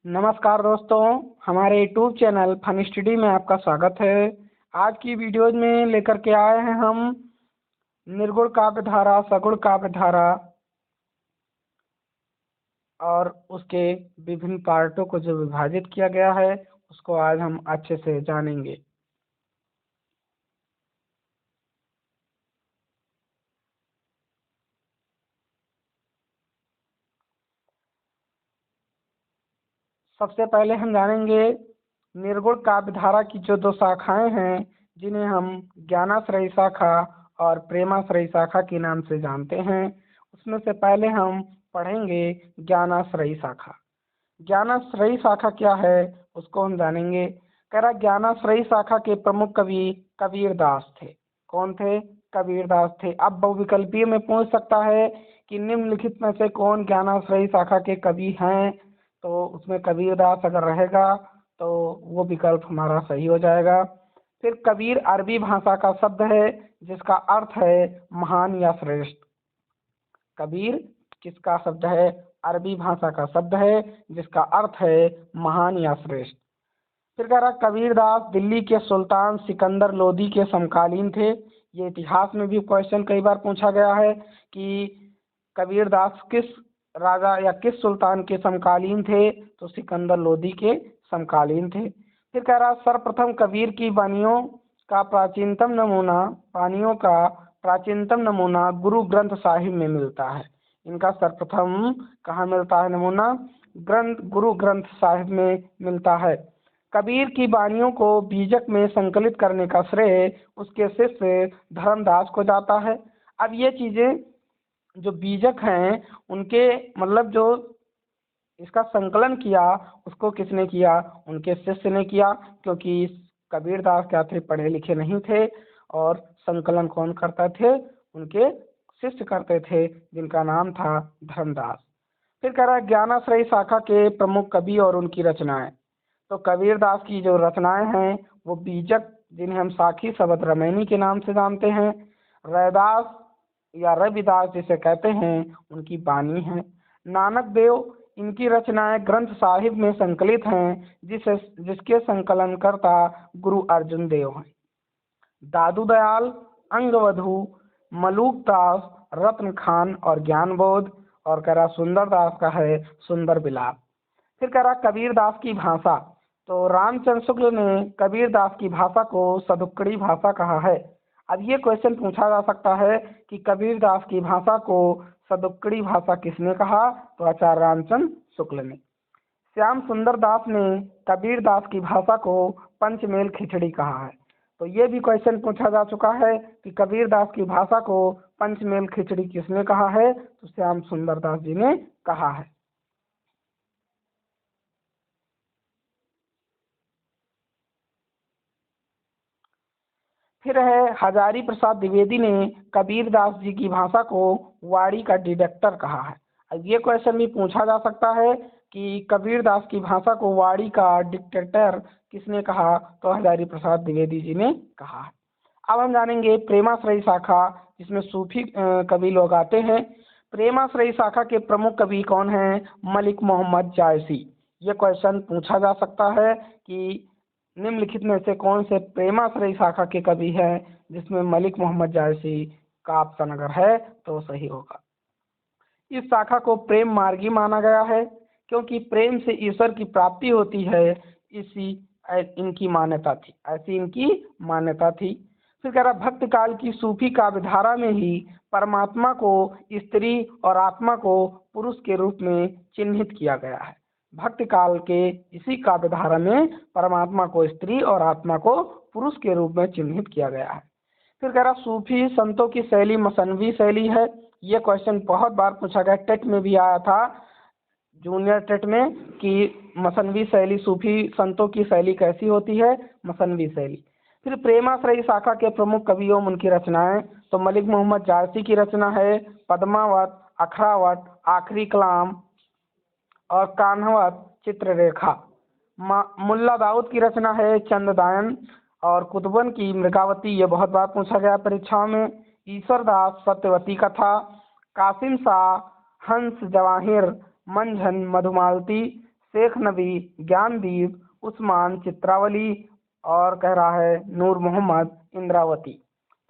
नमस्कार दोस्तों, हमारे यूट्यूब चैनल फन स्टडी में आपका स्वागत है। आज की वीडियो में लेकर के आए हैं हम निर्गुण काव्य धारा, सगुण काव्य धारा और उसके विभिन्न पार्टों को जो विभाजित किया गया है उसको आज हम अच्छे से जानेंगे। सबसे पहले हम जानेंगे निर्गुण काव्य धारा की जो दो शाखाएं हैं, जिन्हें हम ज्ञानाश्रयी शाखा और प्रेमाश्रयी शाखा के नाम से जानते हैं। उसमें से पहले हम पढ़ेंगे ज्ञानाश्रयी शाखा। ज्ञानाश्रयी शाखा क्या है उसको हम जानेंगे। कह रहा ज्ञानाश्रयी शाखा के प्रमुख कवि कबीरदास थे। कौन थे? कबीरदास थे। अब बहुविकल्पीय में पूछ सकता है कि निम्नलिखित में से कौन ज्ञानाश्रयी शाखा के कवि हैं, तो उसमें कबीरदास अगर रहेगा तो वो विकल्प हमारा सही हो जाएगा। फिर कबीर अरबी भाषा का शब्द है जिसका अर्थ है महान या श्रेष्ठ। कबीर किसका शब्द है? अरबी भाषा का शब्द है जिसका अर्थ है महान या श्रेष्ठ। फिर कह रहा कबीरदास दिल्ली के सुल्तान सिकंदर लोदी के समकालीन थे। ये इतिहास में भी क्वेश्चन कई बार पूछा गया है कि कबीरदास किस राजा या किस सुल्तान के समकालीन थे, तो सिकंदर लोदी के समकालीन थे। फिर कह रहा सर्वप्रथम कबीर की बानियों का प्राचीनतम नमूना गुरु ग्रंथ साहिब में मिलता है। इनका सर्वप्रथम कहाँ मिलता है नमूना? गुरु ग्रंथ साहिब में मिलता है। कबीर की बानियों को बीजक में संकलित करने का श्रेय उसके शिष्य धर्मदास को जाता है। अब ये चीजें जो बीजक हैं उनके मतलब जो इसका संकलन किया उसको किसने किया? उनके शिष्य ने किया, क्योंकि कबीरदास क्या थे? पढ़े लिखे नहीं थे। और संकलन कौन करता थे? उनके शिष्य करते थे, जिनका नाम था धर्मदास। फिर कह रहा है ज्ञानाश्रयी शाखा के प्रमुख कवि और उनकी रचनाएं। तो कबीरदास की जो रचनाएं हैं वो बीजक, जिन्हें हम साखी शबद रामायणी के नाम से जानते हैं, रैदास या रविदास जिसे कहते हैं, उनकी बानी है। नानक देव, इनकी रचनाएं ग्रंथ साहिब में संकलित हैं, जिसके संकलनकर्ता गुरु अर्जुन देव हैं। दादू दयाल, अंगवधु, मलूक दास, रत्न खान और ज्ञानबोध, और कह रहा सुंदरदास का है सुंदर विलाप। फिर कह रहा कबीरदास की भाषा। तो रामचंद्र शुक्ल ने कबीरदास की भाषा को सदुक्कड़ी भाषा कहा है। अब ये क्वेश्चन पूछा जा सकता है कि कबीरदास की भाषा को सदुक्कड़ी भाषा किसने कहा? तो आचार्य रामचंद्र शुक्ल ने। श्याम सुंदर दास ने कबीरदास की भाषा को पंचमेल खिचड़ी कहा है। तो ये भी क्वेश्चन पूछा जा चुका है कि कबीरदास की भाषा को पंचमेल खिचड़ी किसने कहा है? तो श्याम सुंदर दास जी ने कहा है। फिर है हजारी प्रसाद द्विवेदी ने कबीरदास जी की भाषा को वाड़ी का डिडक्टर कहा है। अब ये क्वेश्चन भी पूछा जा सकता है कि कबीरदास की भाषा को वाड़ी का डिक्टेटर किसने कहा? तो हजारी प्रसाद द्विवेदी जी ने कहा है। अब हम जानेंगे प्रेमाश्रयी शाखा, जिसमें सूफी कवि लोग आते हैं। प्रेमाश्रयी शाखा के प्रमुख कवि कौन हैं? मलिक मोहम्मद जायसी। ये क्वेश्चन पूछा जा सकता है कि निम्नलिखित में से कौन से प्रेमाश्रयी शाखा के कवि हैं, जिसमें मलिक मोहम्मद जायसी का ऑप्शन अगर है तो सही होगा। इस शाखा को प्रेम मार्गी माना गया है, क्योंकि प्रेम से ईश्वर की प्राप्ति होती है। इनकी मान्यता थी, ऐसी इनकी मान्यता थी। फिर कह रहा भक्त काल की सूफी काव्य धारा में ही परमात्मा को स्त्री और आत्मा को पुरुष के रूप में चिन्हित किया गया है। भक्त काल के इसी काव्य धारा में परमात्मा को स्त्री और आत्मा को पुरुष के रूप में चिन्हित किया गया है। फिर कह रहा सूफी संतों की शैली मसनवी शैली है। ये क्वेश्चन बहुत बार पूछा गया, टेट में भी आया था, जूनियर टेट में, कि मसनवी शैली, सूफी संतों की शैली कैसी होती है? मसनवी शैली। फिर प्रेमाश्रयी शाखा के प्रमुख कवियों, उनकी रचनाएं। तो मलिक मोहम्मद जायसी की रचना है पद्मावत, अखरावत, आखिरी कलाम और कान्हवत चित्ररेखा। मुल्ला दाऊद की रचना है चंद्रदायन और कुतुबन की मृगावती। ये बहुत बार पूछा गया परीक्षाओं में। ईश्वरदास सत्यवती कथा, कासिम शाह हंस जवाहिर, मंझन मधुमालती, शेख नबी, ज्ञानदीप, उस्मान, चित्रावली और कह रहा है नूर मोहम्मद, इंद्रावती।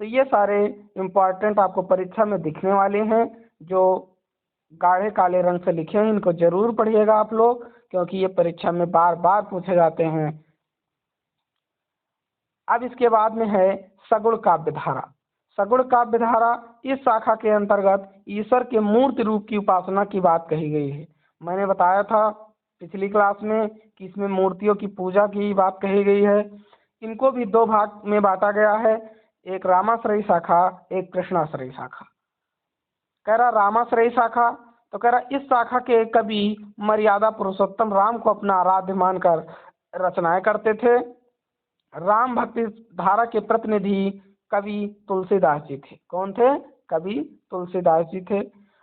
तो ये सारे इम्पॉर्टेंट आपको परीक्षा में दिखने वाले हैं, जो गाढ़े काले रंग से लिखे हैं। इनको जरूर पढ़िएगा आप लोग, क्योंकि ये परीक्षा में बार बार पूछे जाते हैं। अब इसके बाद में है सगुण काव्य धारा। सगुण काव्य धारा इस शाखा के अंतर्गत ईश्वर के मूर्ति रूप की उपासना की बात कही गई है। मैंने बताया था पिछली क्लास में कि इसमें मूर्तियों की पूजा की बात कही गई है। इनको भी दो भाग में बांटा गया है, एक रामाश्रयी शाखा, एक कृष्णाश्रयी शाखा। कह रहा रामाश्रयी शाखा, तो कह रहा इस शाखा के कवि मर्यादा पुरुषोत्तम राम को अपना आराध्य मानकर रचनाएं करते थे। राम भक्ति धारा के प्रतिनिधि कवि तुलसीदास जी थे। कौन थे? कवि तुलसीदास जी थे।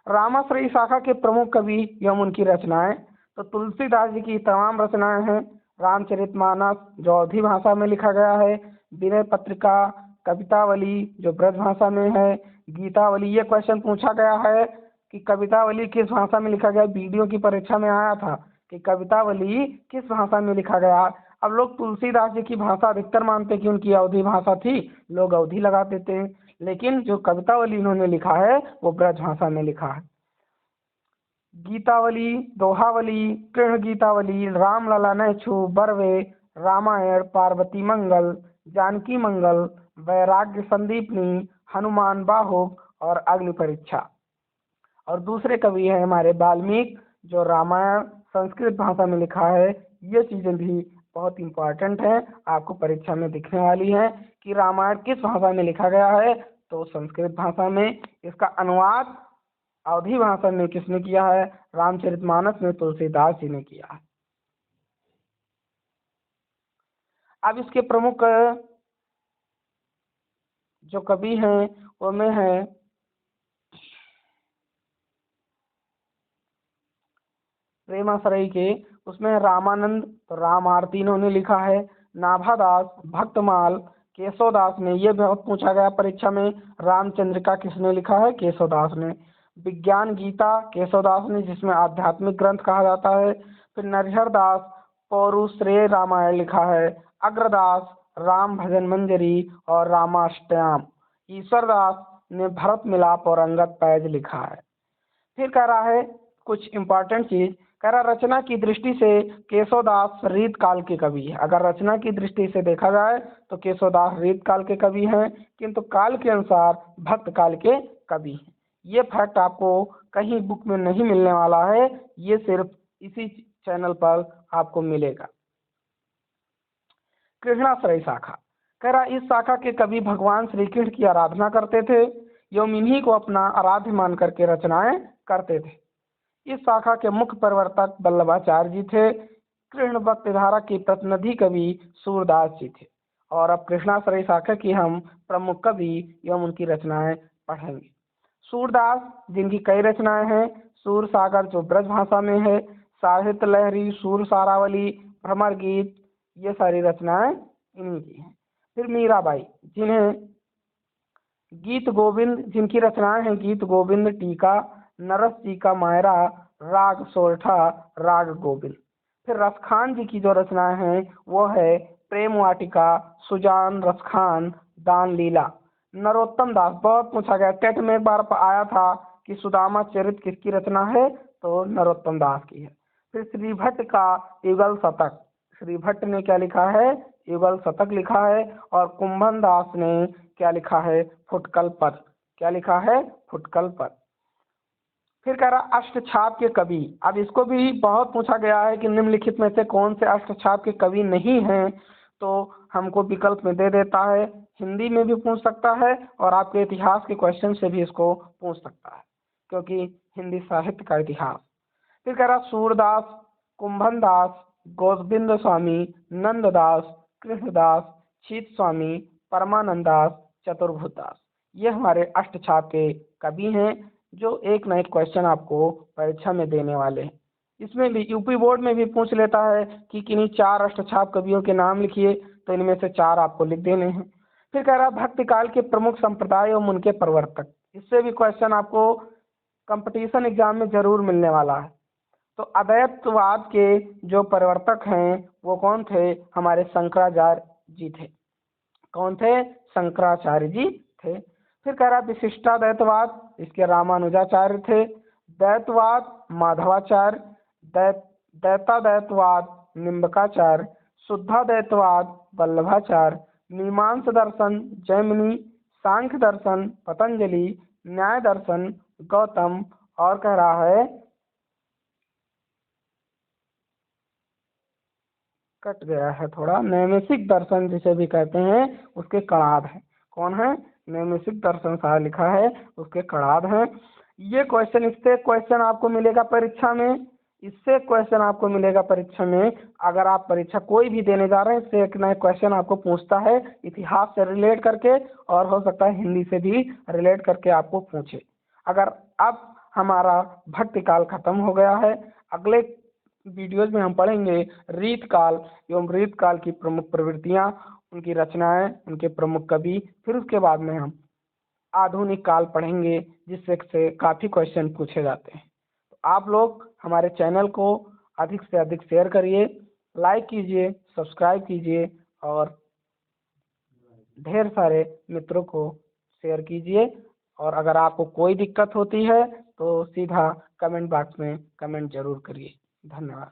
रामाश्रयी शाखा के प्रमुख कवि एवं उनकी रचनाएं, तो तुलसीदास जी की तमाम रचनाएं हैं। रामचरितमानस जो अवधी भाषा में लिखा गया है, विनय पत्रिका, कवितावली जो ब्रज भाषा में है, गीतावली। ये क्वेश्चन पूछा गया है कि कवितावली किस भाषा में लिखा गया। वीडियो की परीक्षा में आया था कि कवितावली किस भाषा में लिखा गया। अब लोग तुलसीदास जी की भाषा अधिकतर मानते कि उनकी अवधी भाषा थी, लोग अवधी लगा देते हैं, लेकिन जो कवितावली इन्होंने लिखा है वो ब्रज भाषा में लिखा है। गीतावली, दोहावली, कृष्ण गीतावली, रामलला नैछु, बरवे, रामायण, पार्वती मंगल, जानकी मंगल, वैराग्य संदीपनी, हनुमान बाहुक और अग्नि परीक्षा। और दूसरे कवि हैं हमारे वाल्मीकि, जो रामायण संस्कृत भाषा में लिखा है। ये चीजें भी बहुत इंपॉर्टेंट है, आपको परीक्षा में दिखने वाली है कि रामायण किस भाषा में लिखा गया है, तो संस्कृत भाषा में। इसका अनुवाद अवधी भाषा में किसने किया है? रामचरितमानस में तुलसीदास जी ने किया है। अब इसके प्रमुख जो कवि हैं उनमें है प्रेमाश्रयी के, उसमें रामानंद, तो राम आरती इन्होंने लिखा है। नाभादास, भक्तमाल, केशवदास ने, ये बहुत पूछा गया परीक्षा में। रामचंद्रिका किसने लिखा है? केशवदास ने। विज्ञान गीता केशवदास ने, जिसमें आध्यात्मिक ग्रंथ कहा जाता है। फिर नरहर दास पौरुश्रेय रामायण लिखा है। अग्रदास राम भजन मंजरी और रामाष्टयाम। ईश्वरदास ने भरत मिलाप और अंगद पैज लिखा है। फिर कह रहा है कुछ इंपॉर्टेंट चीज, कह रहा रचना की दृष्टि से केशवदास रीत काल के कवि है। अगर रचना की दृष्टि से देखा जाए तो केशवदास रीत काल के कवि हैं, किंतु काल के अनुसार भक्त काल के कवि हैं। ये फैक्ट आपको कहीं बुक में नहीं मिलने वाला है, ये सिर्फ इसी चैनल पर आपको मिलेगा। कृष्णाश्रयी शाखा, कह रहा इस शाखा के कवि भगवान श्री कृष्ण की आराधना करते थे एवं इन्हीं को अपना आराध्य मान करके रचनाएं करते थे। इस शाखा के मुख्य प्रवर्तक वल्लभाचार्य जी थे। कृष्ण भक्ति धारा के प्रतिनिधि कवि सूरदास जी थे। और अब कृष्णाश्रयी शाखा की हम प्रमुख कवि एवं उनकी रचनाएं पढ़ेंगे। सूरदास, जिनकी कई रचनाएं हैं। सूर सागर जो ब्रज भाषा में है, साहित्य लहरी, सूर सारावली, भ्रमर गीत, ये सारी रचनाएं इन्हीं की हैं। फिर मीराबाई, जिन्हें गीत गोविंद, जिनकी रचनाएं हैं गीत गोविंद, टीका, नरस जी का मायरा, राग सोरठा, राग गोविंद। फिर रसखान जी की जो रचनाएं हैं वो है प्रेम वाटिका, सुजान, रसखान, दान लीला। नरोत्तम दास, बहुत पूछा गया, टेट में एक बार आया था कि सुदामा चरित किसकी रचना है, तो नरोत्तम दास की है। फिर श्री भट्ट का युगल शतक, श्री भट्ट ने क्या लिखा है? युगल शतक लिखा है। और कुंभन दास ने क्या लिखा है? फुटकल पद। क्या लिखा है? फुटकल पद। फिर कह रहा अष्टछाप के कवि। अब इसको भी बहुत पूछा गया है कि निम्नलिखित में से कौन से अष्टछाप के कवि नहीं हैं, तो हमको विकल्प में दे देता है। हिंदी में भी पूछ सकता है और आपके इतिहास के क्वेश्चन से भी इसको पूछ सकता है, क्योंकि हिंदी साहित्य का इतिहास। फिर कह रहा सूरदास, कुंभन दास, गोविंद स्वामी, नंददास, कृष्णदास, शीत स्वामी, परमानंद दास, चतुर्भुज दास। ये हमारे अष्टछाप के कवि हैं, जो एक न एक क्वेश्चन आपको परीक्षा में देने वाले हैं। इसमें भी यूपी बोर्ड में भी पूछ लेता है कि किन्हीं 4 अष्टछाप कवियों के नाम लिखिए, तो इनमें से 4 आपको लिख देने हैं। फिर कह रहा भक्ति काल के प्रमुख संप्रदाय एवं उनके प्रवर्तक। इससे भी क्वेश्चन आपको कंपटीशन एग्जाम में जरूर मिलने वाला है। तो अद्वैतवाद के जो प्रवर्तक हैं वो कौन थे? हमारे शंकराचार्य जी थे। कौन थे? शंकराचार्य जी थे। फिर कह रहा विशिष्टाद्वैतवाद, इसके रामानुजाचार्य थे। द्वैतवाद माधवाचार्य, द्वैताद्वैतवाद निम्बकाचार्य, शुद्धाद्वैतवाद वल्लभाचार्य, मीमांसा दर्शन जैमिनी, सांख्य दर्शन पतंजलि, न्याय दर्शन गौतम, और कह रहा है कट गया है थोड़ा, नैमिषिक दर्शन जिसे भी कहते हैं उसके कणाद हैं। कौन है? नैमिषिक दर्शन सारा लिखा है, उसके कणाद हैं। ये क्वेश्चन, इससे क्वेश्चन आपको मिलेगा परीक्षा में, इससे क्वेश्चन आपको मिलेगा परीक्षा में। अगर आप परीक्षा कोई भी देने जा रहे हैं, इससे एक नया क्वेश्चन आपको पूछता है इतिहास से रिलेट करके, और हो सकता है हिंदी से भी रिलेट करके आपको पूछे। अगर अब हमारा भक्ति काल खत्म हो गया है, अगले वीडियोज में हम पढ़ेंगे रीतकाल एवं रीतकाल की प्रमुख प्रवृत्तियां, उनकी रचनाएं, उनके प्रमुख कवि। फिर उसके बाद में हम आधुनिक काल पढ़ेंगे, जिससे से काफ़ी क्वेश्चन पूछे जाते हैं। तो आप लोग हमारे चैनल को अधिक से अधिक शेयर करिए, लाइक कीजिए, सब्सक्राइब कीजिए, और ढेर सारे मित्रों को शेयर कीजिए। और अगर आपको कोई दिक्कत होती है तो सीधा कमेंट बॉक्स में कमेंट जरूर करिए। धन्यवाद।